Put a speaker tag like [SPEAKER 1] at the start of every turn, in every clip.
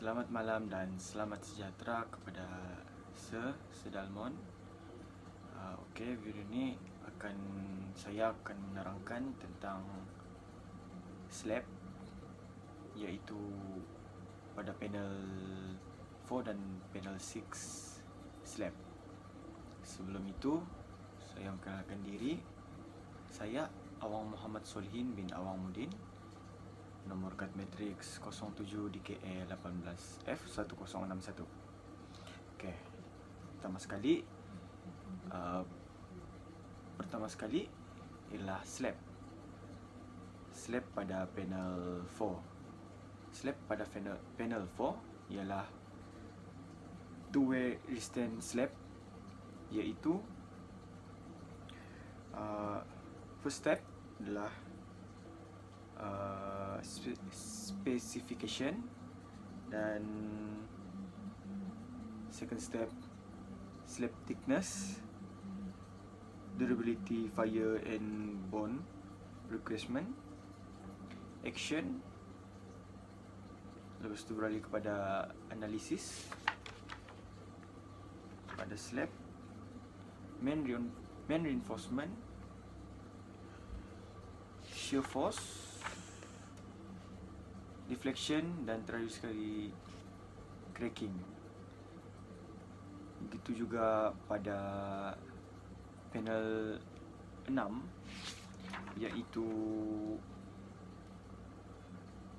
[SPEAKER 1] Selamat malam dan selamat sejahtera kepada Sedalmon. Okey, video ni saya akan menerangkan tentang slab, iaitu pada panel 4 dan panel 6 slab. Sebelum itu, saya memperkenalkan diri. Saya Awang Muhammad Solihin bin Awang Mudin, nomor kad matriks 07 DKA 18F1061. Okey, pertama sekali ialah slab pada panel 4. Slab pada panel 4 ialah two-way resistance slab, iaitu first step adalah specification, dan second step slab thickness, durability, fire and bond requirement, action, lepas tu beralih kepada analisis pada slab, main reinforcement, shear force, deflection, dan terakhir sekali cracking. Begitu juga pada panel 6, iaitu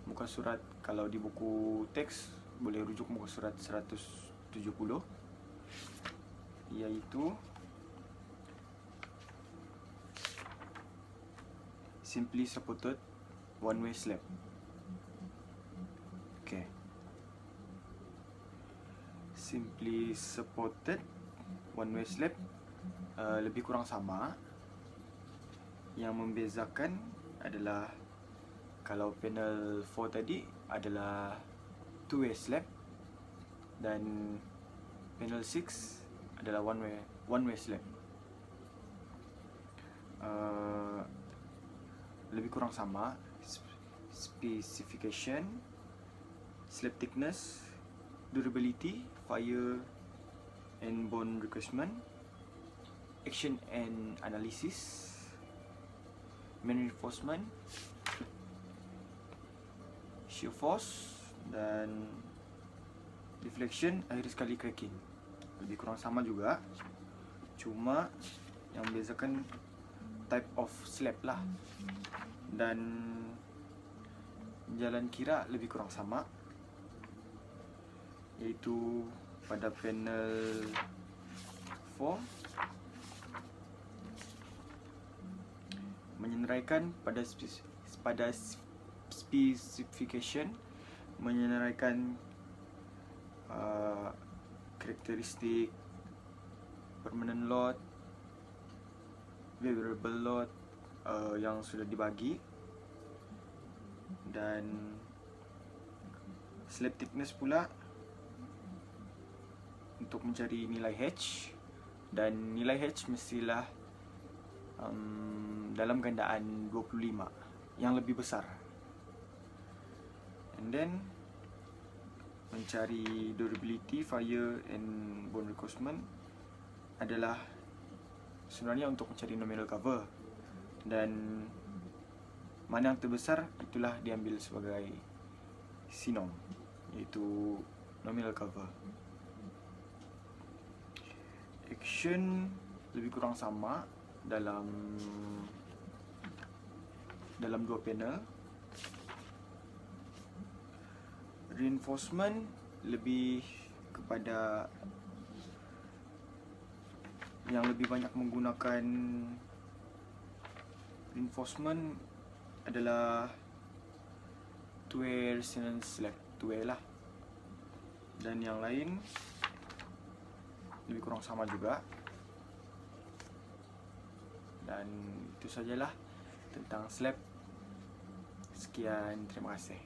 [SPEAKER 1] muka surat. Kalau di buku teks boleh rujuk muka surat 170, iaitu simply supported one-way slab. Okay, simply supported one-way slab lebih kurang sama. Yang membezakan adalah kalau panel 4 tadi adalah two-way slab, dan panel 6 adalah one-way slab. Lebih kurang sama. Specification, slab thickness, durability, fire and bond requirement, action and analysis, main reinforcement, shear force, dan deflection, akhir sekali cracking. Lebih kurang sama juga, cuma yang membezakan type of slab lah, dan jalan kira lebih kurang sama, iaitu pada panel 4 menyenaraikan pada specification, menyenaraikan karakteristik permanent load, variable load yang sudah dibagi, dan slab thickness pula untuk mencari nilai H, dan nilai H mestilah dalam gandaan 25 yang lebih besar. And then mencari durability, fire and bond requirement adalah sebenarnya untuk mencari nominal cover, dan mana yang terbesar itulah diambil sebagai sinom, iaitu nominal cover. Action lebih kurang sama dalam dua panel. Reinforcement lebih kepada yang lebih banyak menggunakan reinforcement adalah two-way resonance slab, two-way lah, dan yang lain lebih kurang sama juga. Dan itu sajalah tentang slab. Sekian, terima kasih.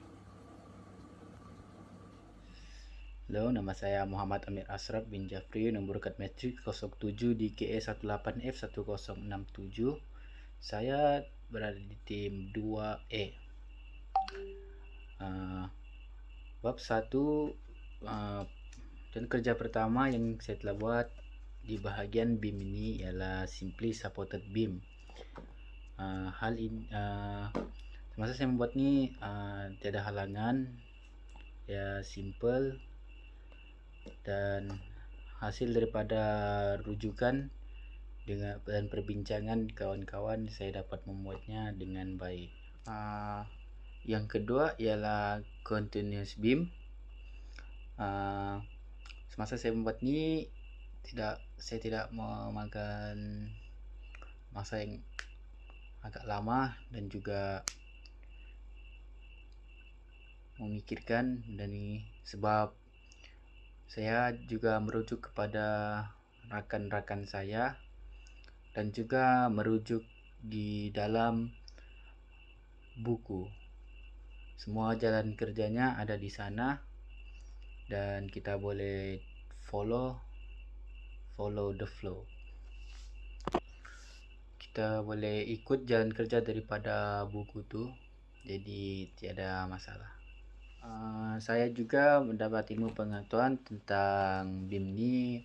[SPEAKER 2] Halo, nama saya Muhammad Amir Asraf bin Jafri, nomor kad matriks 07 DKA 18F1067. Saya berada di tim 2E. Bab 1 dan kerja pertama yang saya telah buat di bahagian beam ini ialah simply supported beam. Hal ini semasa saya membuat ini tiada halangan, ya simple, dan hasil daripada rujukan dan perbincangan kawan-kawan saya dapat membuatnya dengan baik. Yang kedua ialah continuous beam. Semasa saya membuat ini saya tidak memakan masa yang agak lama dan juga memikirkan, dan ini sebab saya juga merujuk kepada rakan-rakan saya dan juga merujuk di dalam buku. Semua jalan kerjanya ada di sana dan kita boleh follow the flow. Kita boleh ikut jalan kerja daripada buku tu, jadi tiada masalah. Saya juga mendapat ilmu pengetahuan tentang BIM ini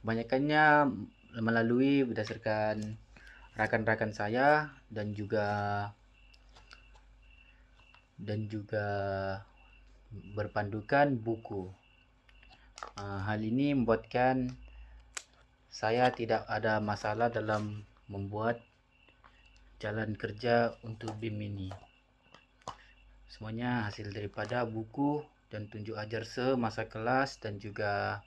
[SPEAKER 2] kebanyakannya melalui berdasarkan rakan-rakan saya dan juga berpandukan buku. Hal ini membuatkan saya tidak ada masalah dalam membuat jalan kerja untuk BIM ini. Semuanya hasil daripada buku dan tunjuk ajar semasa kelas dan juga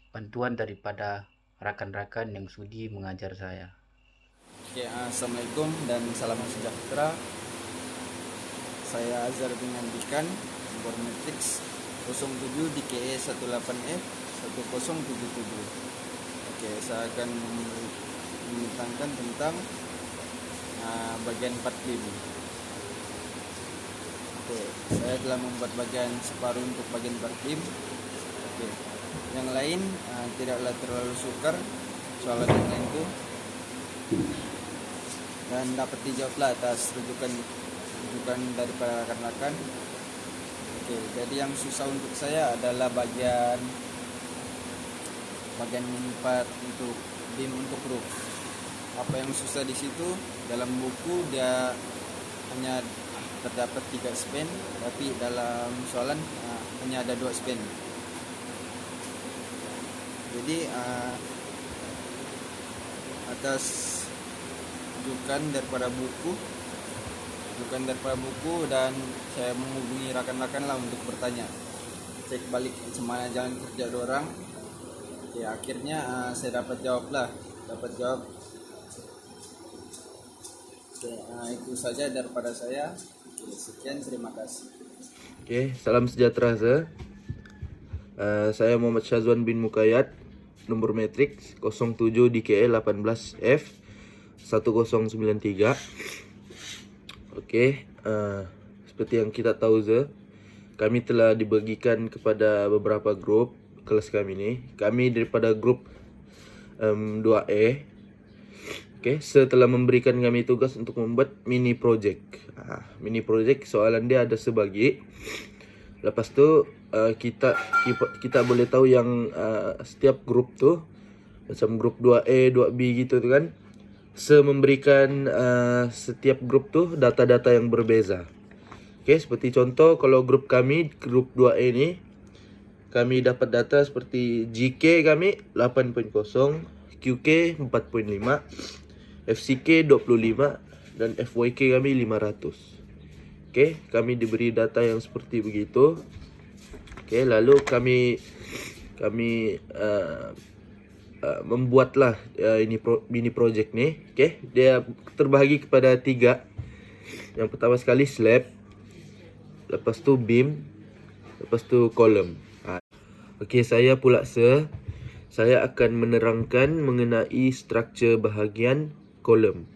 [SPEAKER 2] bantuan daripada rakan-rakan yang sudi mengajar saya.
[SPEAKER 1] Assalamualaikum dan salam sejahtera. Saya Azhar bin Andikan, nomor matriks 07 DKE 18F 1077. Saya akan menerangkan tentang bagian part BIM. Saya telah membuat bagian separuh untuk bagian part BIM. Yang lain tidaklah terlalu sukar soalan yang lain itu, dan dapat dijawablah atas rujukan daripada rekan-rekan. Jadi yang susah untuk saya adalah bagian part untuk BIM untuk roof. Apa yang susah di situ, dalam buku dia hanya terdapat 3 span, tapi dalam soalan hanya ada 2 span. Jadi atas rujukan daripada buku dan saya menghubungi rakan-rakan lah untuk bertanya, cek balik semana jalan kerja dorang. Akhirnya saya dapat jawab. Itu saja daripada saya. Sekian, terima kasih.
[SPEAKER 3] Salam sejahtera. Saya Muhammad Syazwan bin Mukayat, nomor matriks 07 DKE 18F 1093. Seperti yang kita tahu, kami telah dibagikan kepada beberapa grup kelas kami ini. Kami daripada grup 2E. Setelah memberikan kami tugas untuk membuat mini project. Mini project soalan dia ada sebagi. Lepas tu kita boleh tahu yang setiap grup tu, macam grup 2A, 2B gitu tu kan, memberikan setiap grup tu data-data yang berbeza. Seperti contoh, kalau grup kami, grup 2A ni, kami dapat data seperti GK kami 8.0, QK 4.5, FCK 25, dan FYK kami 500. Kami diberi data yang seperti begitu. Lalu kami membuatlah mini project ni. Dia terbahagi kepada 3. Yang pertama sekali slab, lepas tu beam, lepas tu column. Saya pula saya akan menerangkan mengenai struktur bahagian kolom.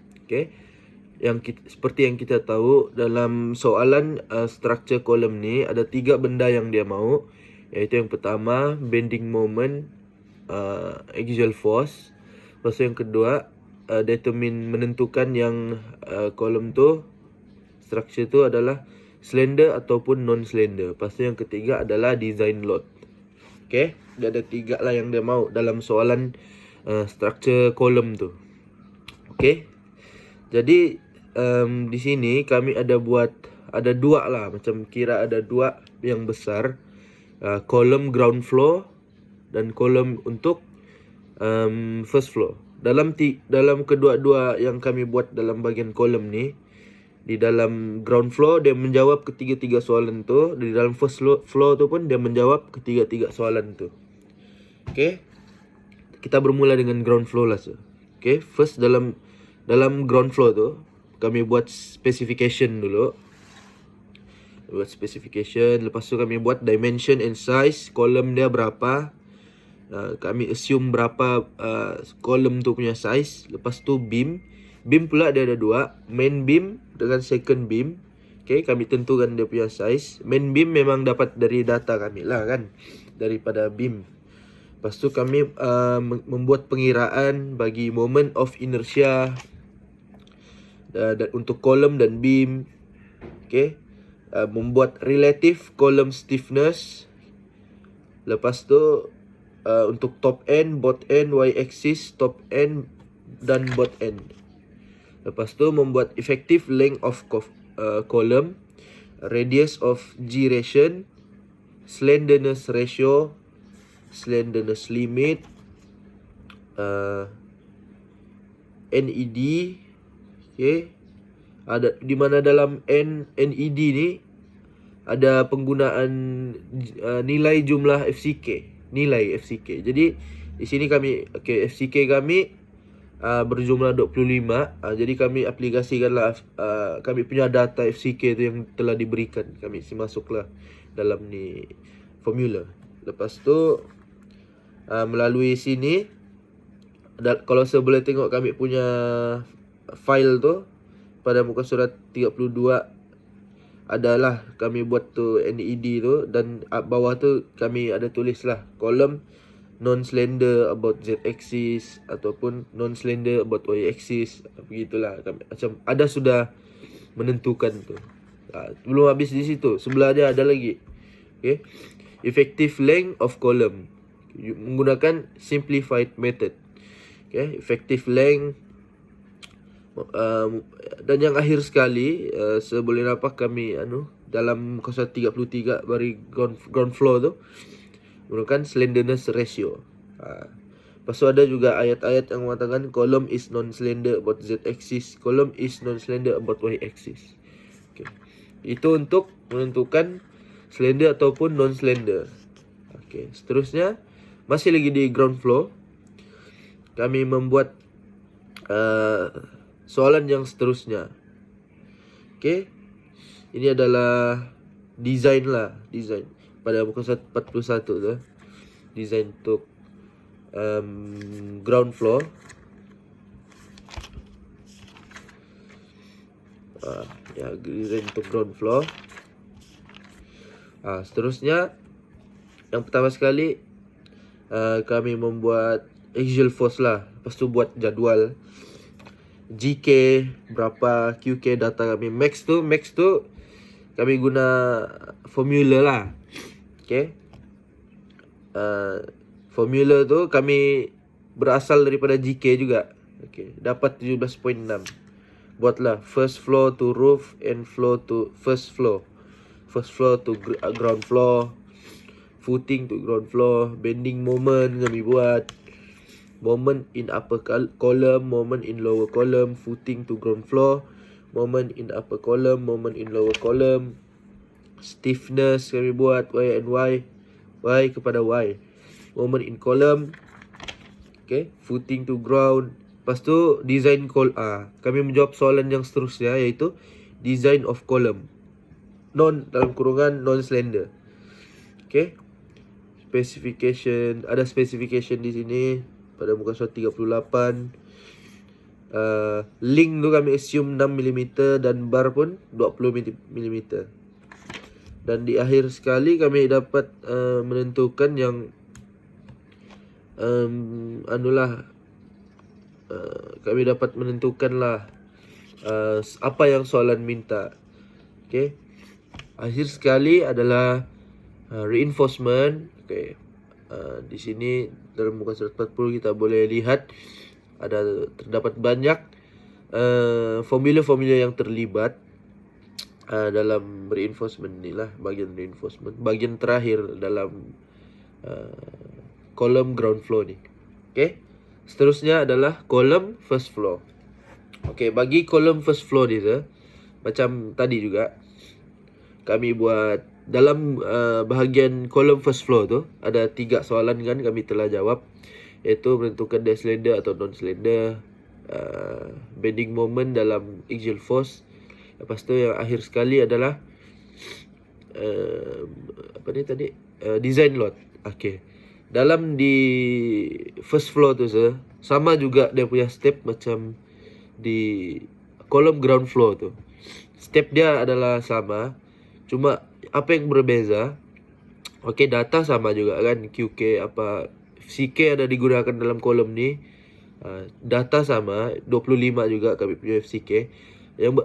[SPEAKER 3] Seperti yang kita tahu, dalam soalan struktur kolom ni ada 3 benda yang dia mau, iaitu yang pertama bending moment, axial force. Lepas tu yang kedua menentukan yang kolom tu, struktur tu adalah slender ataupun non slender. Lepas tu yang ketiga adalah design load. Okay, dia ada 3 lah yang dia mau dalam soalan structure column tu. Okay, jadi di sini kami ada buat ada 2 lah, macam kira ada 2 yang besar, kolom ground floor dan kolom untuk first floor. Dalam kedua-dua yang kami buat dalam bagian kolom ni, di dalam ground floor dia menjawab ketiga-tiga soalan tu, di dalam first floor tu pun dia menjawab ketiga-tiga soalan tu. Okay, kita bermula dengan ground floor lah. Okay, first dalam ground floor tu kami buat specification dulu. Buat specification, lepas tu kami buat dimension and size, kolom dia berapa. Kami assume berapa kolom tu punya size. Lepas tu beam pula dia ada 2, main beam dengan second beam. Okay, kami tentukan dia punya size. Main beam memang dapat dari data kami lah kan, daripada beam. Lepas tu kami membuat pengiraan bagi moment of inertia dan untuk kolom dan beam. Okay, membuat relative column stiffness. Lepas tu untuk top end, bot end, y axis, top end dan bot end. Lepas tu membuat effective length of column, radius of gyration, slenderness ratio, slenderness limit, NED. Okay, ada di mana dalam NED ni ada penggunaan nilai jumlah nilai FCK. Jadi di sini kami FCK kami berjumlah 25. Jadi kami aplikasikanlah kami punya data FCK tu yang telah diberikan, kami masuklah dalam ni formula. Lepas tu melalui sini kalau saya boleh tengok kami punya file tu pada muka surat 32 adalah kami buat tu NED tu, dan bawah tu kami ada tulis lah kolom non slender about z axis ataupun non slender about y axis, begitulah. Kami macam ada sudah menentukan tu. Belum habis di situ, sebelah dia ada lagi. Okay, effective length of column menggunakan simplified method. Okay, effective length. Dan yang akhir sekali, saya boleh nampak kami dalam muka surat 33 bagi ground floor tu menggunakan slenderness ratio. Lepas tu ada juga ayat-ayat yang mengatakan column is non-slender about z-axis, column is non-slender about y-axis. Okay, itu untuk menentukan slender ataupun non-slender. Okay, seterusnya masih lagi di ground floor, kami membuat soalan yang seterusnya. Okay, ini adalah design pada muka surat 41 tu. Design untuk ground floor. Design untuk ground floor. Seterusnya, yang pertama sekali kami membuat axial force lah. Lepas tu buat jadual GK berapa, QK data kami. Max tu kami guna formula lah. Okay, formula tu kami berasal daripada GK juga. Okay, dapat 17.6. Buatlah first floor to roof and floor to first floor to ground floor, footing to ground floor, bending moment kami buat, moment in upper column, moment in lower column, footing to ground floor, moment in upper column, moment in lower column, stiffness kami buat y and y kepada y, moment in column. Okay, footing to ground. Lepas tu design kami menjawab soalan yang seterusnya, iaitu design of column dalam kurungan non slender. Okay, specification, ada specification di sini pada muka surat 38. Link tu kami assume 6mm dan bar pun 20mm. Dan di akhir sekali kami dapat menentukan yang kami dapat menentukan lah apa yang soalan minta. Okay, Akhir sekali adalah reinforcement. Di sini dalam muka surat 40 kita boleh lihat terdapat banyak formula-formula yang terlibat dalam reinforcement inilah bagian reinforcement, bagian terakhir dalam kolom ground floor ni. Seterusnya adalah kolom first floor. Bagi kolom first floor ni macam tadi juga kami buat dalam bahagian kolom first floor tu ada 3 soalan kan kami telah jawab, iaitu menentukan dia slender atau non slender, bending moment dalam axial force. Lepas tu yang akhir sekali adalah design load. Dalam di first floor tu sama juga dia punya step macam di kolom ground floor tu. Step dia adalah sama, cuma apa yang berbeza, data sama juga kan, QK FCK ada digunakan dalam kolom ni, data sama 25 juga kami punya FCK.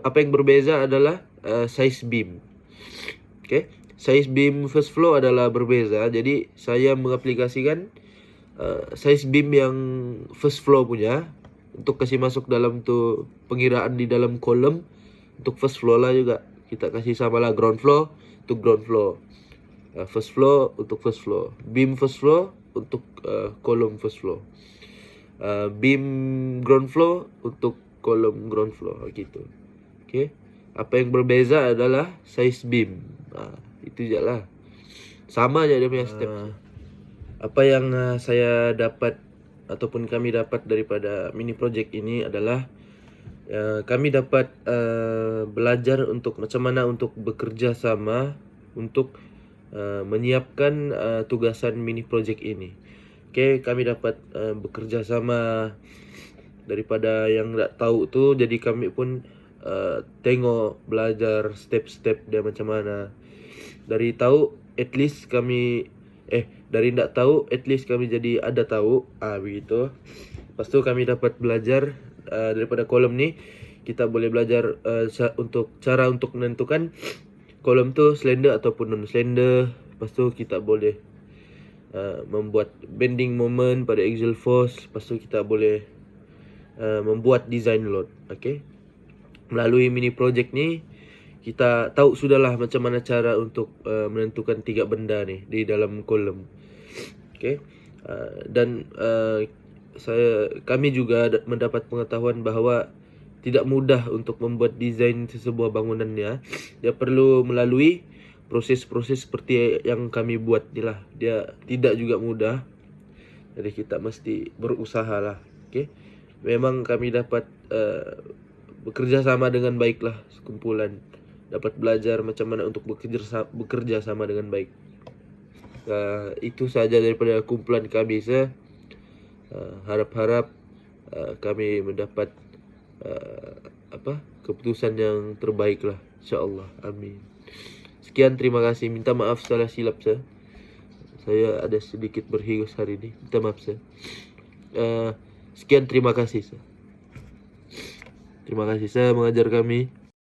[SPEAKER 3] Apa yang berbeza adalah size beam. Size beam first floor adalah berbeza, jadi saya mengaplikasikan size beam yang first floor punya untuk kasih masuk dalam tu pengiraan di dalam kolom. Untuk first floor lah juga kita kasih sama lah, ground floor untuk ground floor, first floor untuk first floor, beam first floor untuk kolom first floor, beam ground floor untuk kolom ground floor gitu. Apa yang berbeza adalah size beam. Itu je lah, sama je dia punya step. Apa yang saya dapat ataupun kami dapat daripada mini project ini adalah kami dapat belajar untuk macam mana untuk bekerja sama untuk menyiapkan tugasan mini project ini. Kami dapat bekerja sama daripada yang tak tahu tu, jadi kami pun tengok, belajar step-step dia macam mana. Dari tahu at least kami dari tak tahu at least kami jadi ada tahu, begitu. Lepas tu kami dapat belajar daripada kolom ni, kita boleh belajar untuk cara untuk menentukan kolom tu slender ataupun non slender. Lepas tu kita boleh membuat bending moment pada axial force. Lepas tu kita boleh membuat design load. Melalui mini project ni kita tahu sudahlah macam mana cara untuk menentukan 3 benda ni di dalam kolom. Dan kami juga mendapat pengetahuan bahawa tidak mudah untuk membuat desain sesebuah bangunannya. Dia perlu melalui proses-proses seperti yang kami buat ni lah. Dia tidak juga mudah, jadi kita mesti berusaha lah. Memang kami dapat bekerja sama dengan baik lah, sekumpulan dapat belajar macam mana untuk bekerja sama dengan baik. Itu saja daripada kumpulan kami. Harap-harap kami mendapat keputusan yang terbaik lah, insyaAllah. Amin. Sekian, terima kasih. Minta maaf salah silap saya ada sedikit berhingus hari ini, minta maaf sekian, terima kasih Terima kasih mengajar kami.